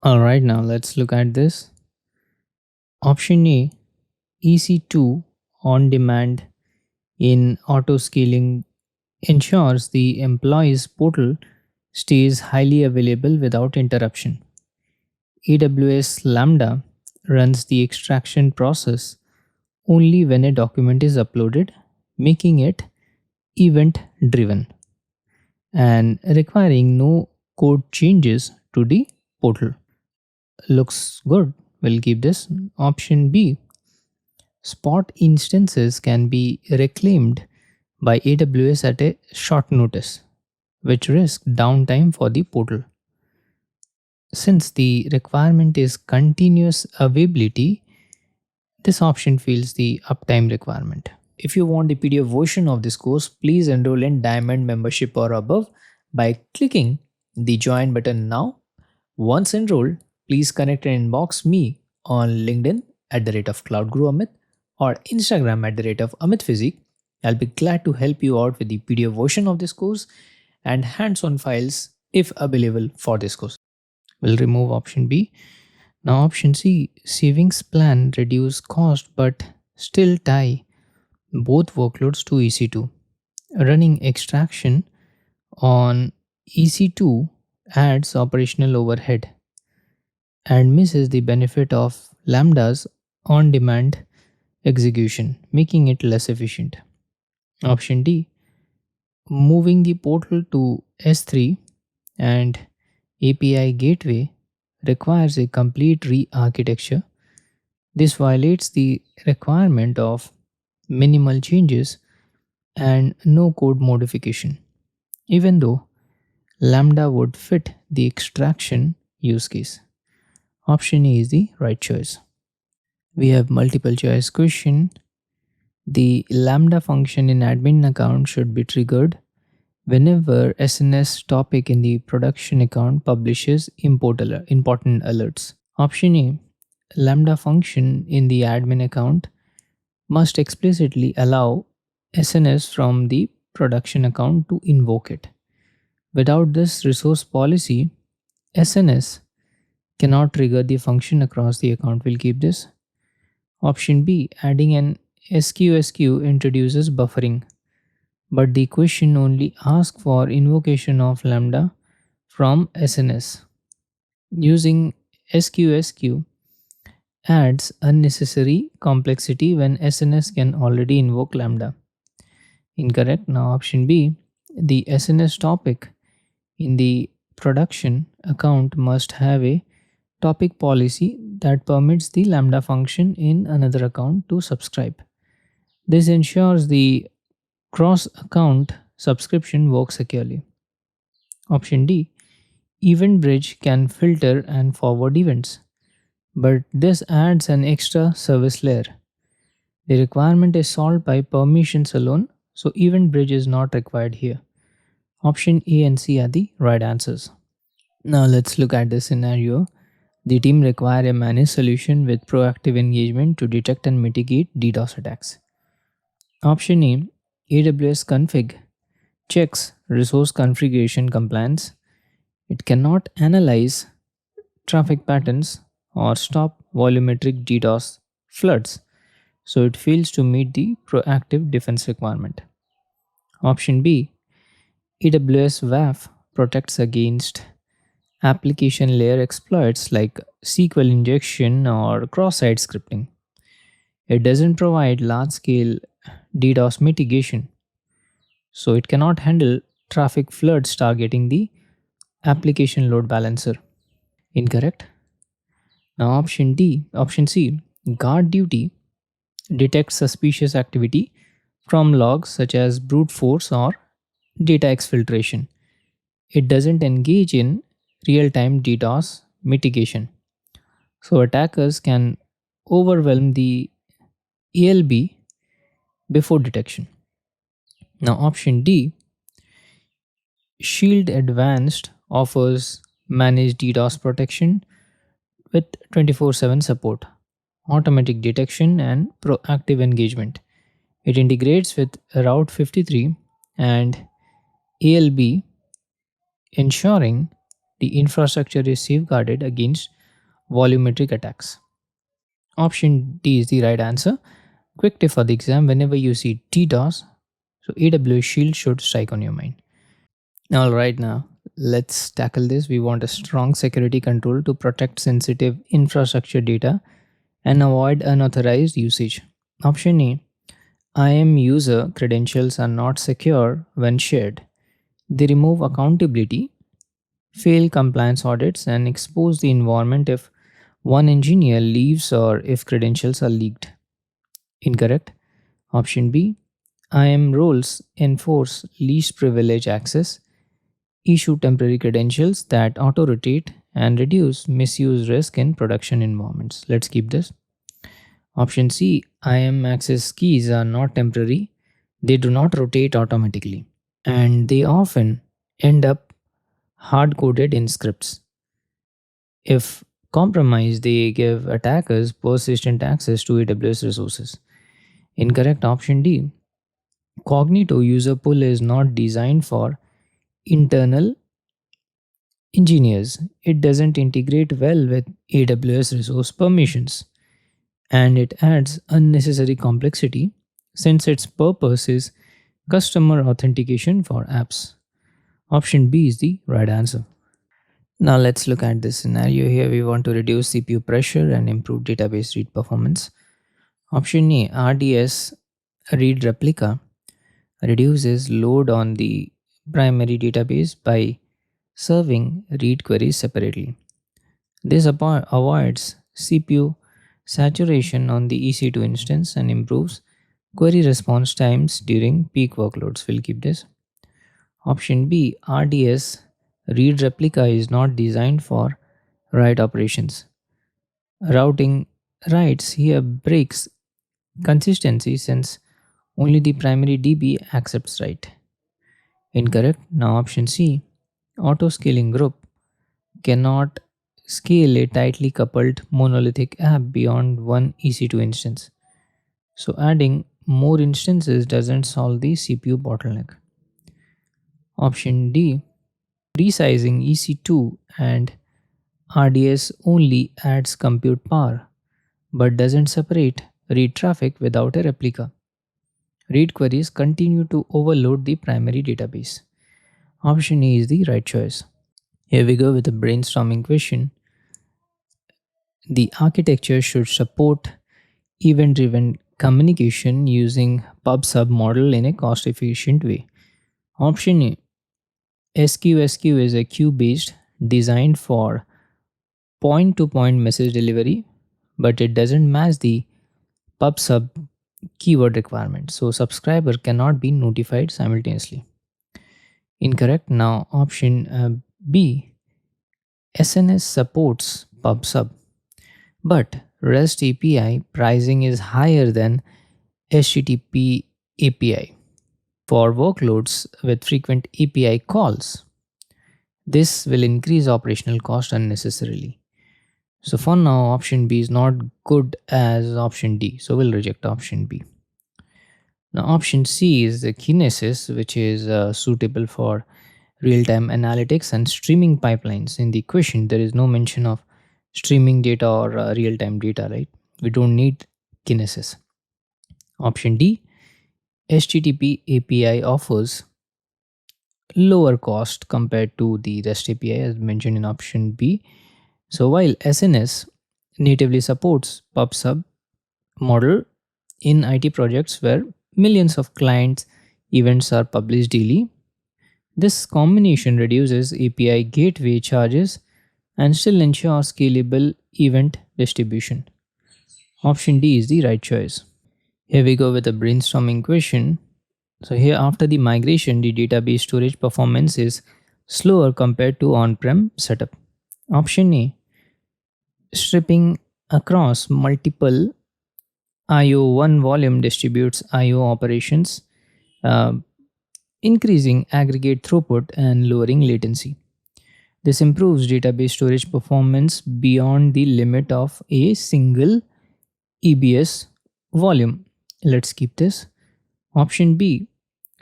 Alright, now let's look at this. Option A, EC2 on demand in auto scaling ensures the employee's portal stays highly available without interruption. AWS Lambda runs the extraction process only when a document is uploaded, making it event driven and requiring no code changes to the portal. Looks good. We'll keep this. Option B, spot instances can be reclaimed by AWS at a short notice, which risk downtime for the portal. Since the requirement is continuous availability, this option fills the uptime requirement. If you want the PDF version of this course, please enroll in Diamond membership or above by clicking the join button now. Once enrolled, please connect and inbox me on LinkedIn at the rate of CloudGuruAmit or Instagram at the rate of AmitPhysique. I'll be glad to help you out with the PDF version of this course and hands-on files if available for this course. We'll remove option B. Now option C, savings plan reduce cost but still tie both workloads to EC2. Running extraction on EC2 adds operational overhead and misses the benefit of Lambda's on demand execution, making it less efficient. Option D, moving the portal to S3 and API gateway requires a complete re architecture. This violates the requirement of minimal changes and no code modification, even though Lambda would fit the extraction use case. Option A is the right choice. We have multiple choice question. The Lambda function in admin account should be triggered whenever SNS topic in the production account publishes important alerts. Option A, Lambda function in the admin account must explicitly allow SNS from the production account to invoke it. Without this resource policy, SNS cannot trigger the function across the account. We'll keep this. Option B, adding an SQSQ introduces buffering, but the question only asks for invocation of Lambda from SNS. Using SQSQ adds unnecessary complexity when SNS can already invoke Lambda. Incorrect. Now option B, the SNS topic in the production account must have a topic policy that permits the Lambda function in another account to subscribe. This ensures the cross account subscription works securely. Option D, Event Bridge can filter and forward events, but this adds an extra service layer. The requirement is solved by permissions alone, so Event Bridge is not required here. Option A and C are the right answers. Now let's look at the scenario. The team require a managed solution with proactive engagement to detect and mitigate DDoS attacks. Option A, AWS config checks resource configuration compliance. It cannot analyze traffic patterns or stop volumetric DDoS floods, so it fails to meet the proactive defense requirement. Option B, AWS WAF protects against application layer exploits like SQL injection or cross-site scripting. It doesn't provide large-scale DDoS mitigation, so it cannot handle traffic floods targeting the application load balancer. Incorrect. Now option C, guard duty detects suspicious activity from logs such as brute force or data exfiltration. It doesn't engage in real-time DDoS mitigation. So attackers can overwhelm the ELB before detection. Now option D, Shield Advanced offers managed DDoS protection with 24/7 support, automatic detection and proactive engagement. It integrates with Route 53 and ALB, ensuring the infrastructure is safeguarded against volumetric attacks. Option D is the right answer. Quick tip for the exam: whenever you see DDoS, so AWS Shield should strike on your mind. All right, now let's tackle this. We want a strong security control to protect sensitive infrastructure data and avoid unauthorized usage. Option A: IAM user credentials are not secure when shared. They remove accountability, fail compliance audits, and expose the environment if one engineer leaves or if credentials are leaked. Incorrect. Option B: IAM roles enforce least privilege access, issue temporary credentials that auto rotate, and reduce misuse risk in production environments. Let's keep this. Option C: IAM access keys are not temporary, they do not rotate automatically, and they often end up hard coded in scripts. If compromised, they give attackers persistent access to AWS resources. Incorrect. Option D: Cognito user pool is not designed for internal engineers. It doesn't integrate well with AWS resource permissions, and it adds unnecessary complexity since its purpose is customer authentication for apps. Option B is the right answer. Now let's look at this scenario here. We want to reduce CPU pressure and improve database read performance. Option A: RDS read replica reduces load on the primary database by serving read queries separately. This avoids CPU saturation on the EC2 instance and improves query response times during peak workloads. We'll keep this. Option B: RDS read replica is not designed for write operations. Routing writes here breaks consistency since only the primary DB accepts write. Incorrect. Now option C: auto scaling group cannot scale a tightly coupled monolithic app beyond one EC2 instance. So adding more instances doesn't solve the CPU bottleneck. Option D: resizing EC2 and RDS only adds compute power but doesn't separate read traffic without a replica. Read queries continue to overload the primary database. Option A is the right choice. Here we go with a brainstorming question. The architecture should support event-driven communication using pub-sub model in a cost-efficient way. Option A: SQSQ is a queue-based designed for point-to-point message delivery, but it doesn't match the pub-sub keyword requirement, so subscriber cannot be notified simultaneously. Incorrect. Now option B: SNS supports pub-sub, but REST API pricing is higher than HTTP API for workloads with frequent API calls. This will increase operational cost unnecessarily. So for now, option B is not good as option D. So we'll reject option B. Now option C is the Kinesis, which is suitable for real-time analytics and streaming pipelines. In the question, there is no mention of streaming data or real-time data, right? We don't need Kinesis. Option D: HTTP API offers lower cost compared to the REST API as mentioned in option B. So while SNS natively supports pub/sub model in IT projects where millions of clients events are published daily, this combination reduces API gateway charges and still ensures scalable event distribution. Option D is the right choice. Here we go with a brainstorming question. So here after the migration, the database storage performance is slower compared to on-prem setup. Option A: stripping across multiple IO one volume distributes IO operations, uh, increasing aggregate throughput and lowering latency. This improves database storage performance beyond the limit of a single EBS volume. Let's keep this. Option B: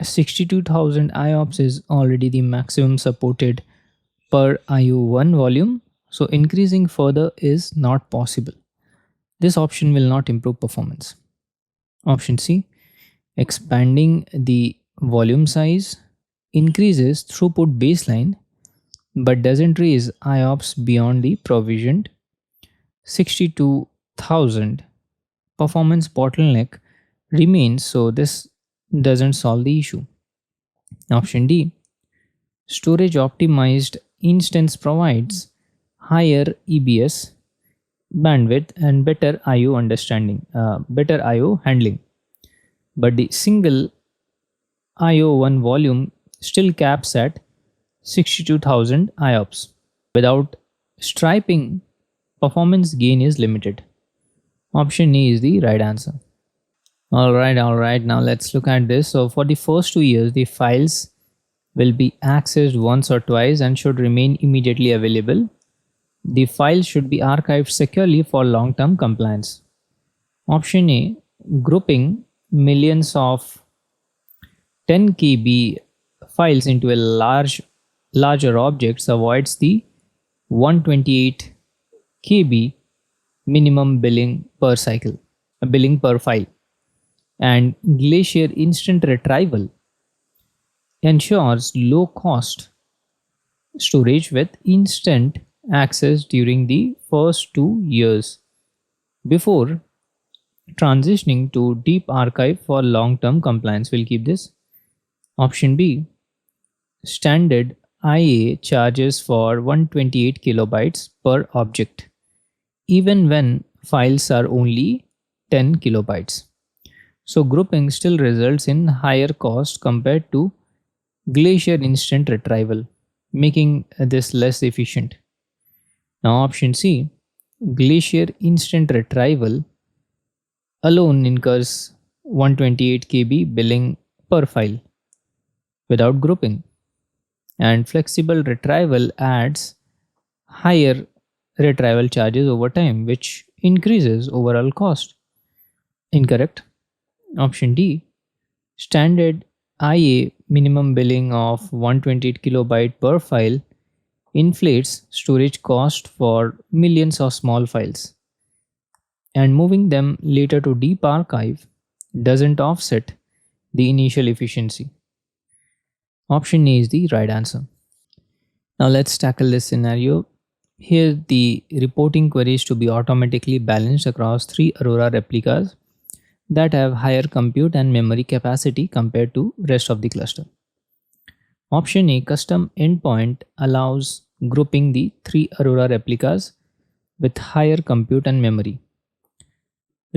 62,000 IOPS is already the maximum supported per IO1 volume, so increasing further is not possible. This option will not improve performance. Option C, expanding the volume size increases throughput baseline but doesn't raise IOPS beyond the provisioned 62,000. Performance bottleneck remains, so this doesn't solve the issue. Option D, storage optimized instance provides higher EBS bandwidth and better IO handling, but the single IO1 volume still caps at 62,000 IOPS. Without striping, performance gain is limited. Option E is the right answer. Alright, now let's look at this. So, for the first 2 years, the files will be accessed once or twice and should remain immediately available. The files should be archived securely for long term compliance. Option A, grouping millions of 10 KB files into a larger objects avoids the 128 KB minimum billing per file, and Glacier instant retrieval ensures low cost storage with instant access during the first 2 years before transitioning to deep archive for long term compliance. We'll keep this. Option B, standard IA charges for 128 kilobytes per object even when files are only 10 kilobytes. So grouping still results in higher cost compared to Glacier instant retrieval, making this less efficient. Now option C, Glacier instant retrieval alone incurs 128 KB billing per file without grouping, and flexible retrieval adds higher retrieval charges over time, which increases overall cost. Incorrect. Option D, standard IA minimum billing of 128 kilobyte per file inflates storage cost for millions of small files, and moving them later to deep archive doesn't offset the initial efficiency. Option A is the right answer. Now let's tackle this scenario. Here the reporting queries to be automatically balanced across 3 Aurora replicas that have higher compute and memory capacity compared to rest of the cluster. Option A, custom endpoint allows grouping the 3 Aurora replicas with higher compute and memory.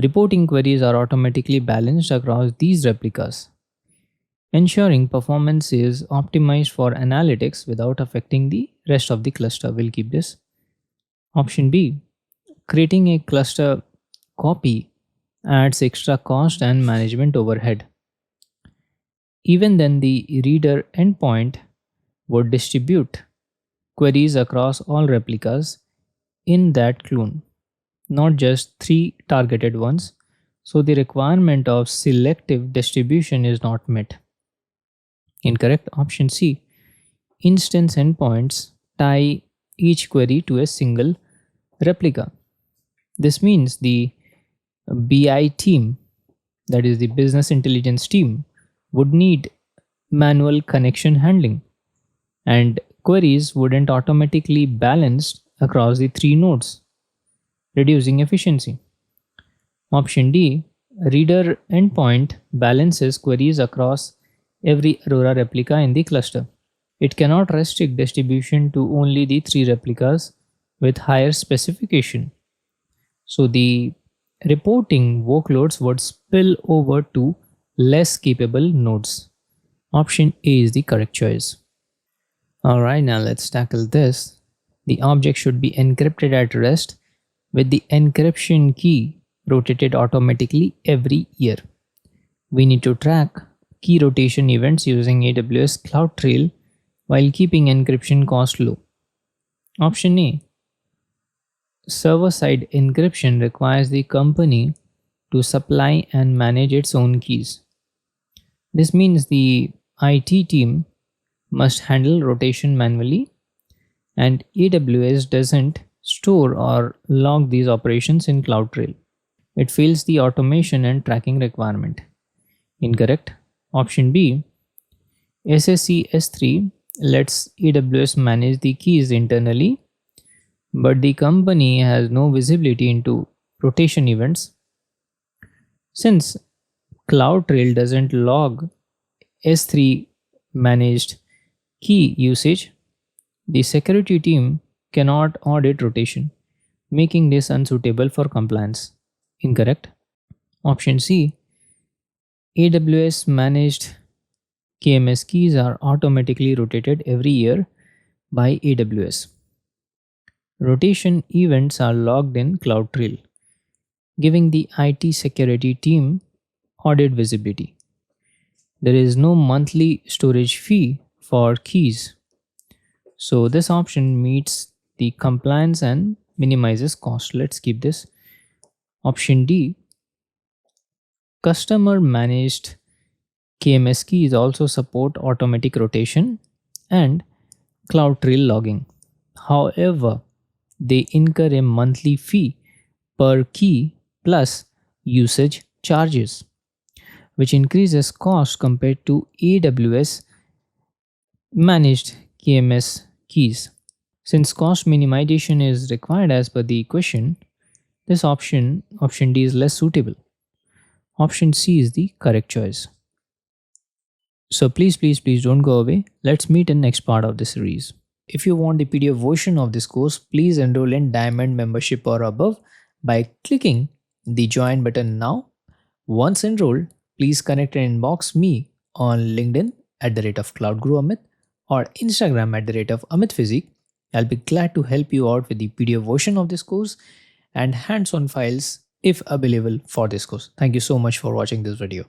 Reporting queries are automatically balanced across these replicas, ensuring performance is optimized for analytics without affecting the rest of the cluster. We'll keep this. Option B, creating a cluster copy adds extra cost and management overhead. Even then, the reader endpoint would distribute queries across all replicas in that clone, not just 3 targeted ones, so the requirement of selective distribution is not met. Incorrect. Option C, instance endpoints tie each query to a single replica. This means the BI team, that is the business intelligence team, would need manual connection handling, and queries wouldn't automatically balance across the 3 nodes, reducing efficiency. Option D, reader endpoint balances queries across every Aurora replica in the cluster. It cannot restrict distribution to only the 3 replicas with higher specification. So the reporting workloads would spill over to less capable nodes. Option A is the correct choice. Alright, now let's tackle this. The object should be encrypted at rest with the encryption key rotated automatically every year. We need to track key rotation events using AWS CloudTrail while keeping encryption cost low. Option A, server-side encryption requires the company to supply and manage its own keys. This means the IT team must handle rotation manually, and AWS doesn't store or log these operations in CloudTrail. It fails the automation and tracking requirement. Incorrect. Option B, SAC-S3 lets AWS manage the keys internally, but the company has no visibility into rotation events. Since CloudTrail doesn't log S3 managed key usage, the security team cannot audit rotation, making this unsuitable for compliance. Incorrect. Option C, AWS managed KMS keys are automatically rotated every year by AWS. Rotation events are logged in CloudTrail, giving the IT security team audit visibility. There is no monthly storage fee for keys, so this option meets the compliance and minimizes cost. Let's keep this. Option D, customer managed KMS keys also support automatic rotation and CloudTrail logging. However, they incur a monthly fee per key plus usage charges, which increases cost compared to AWS managed KMS keys. Since cost minimization is required as per the question, this option D, is less suitable. Option C is the correct choice. So please don't go away. Let's meet in next part of the series. If you want the PDF version of this course, please enroll in Diamond membership or above by clicking the join button now. Once enrolled, please connect and inbox me on LinkedIn @CloudGuruAmit or Instagram @AmitPhysique. I'll be glad to help you out with the PDF version of this course and hands-on files if available for this course. Thank you so much for watching this video.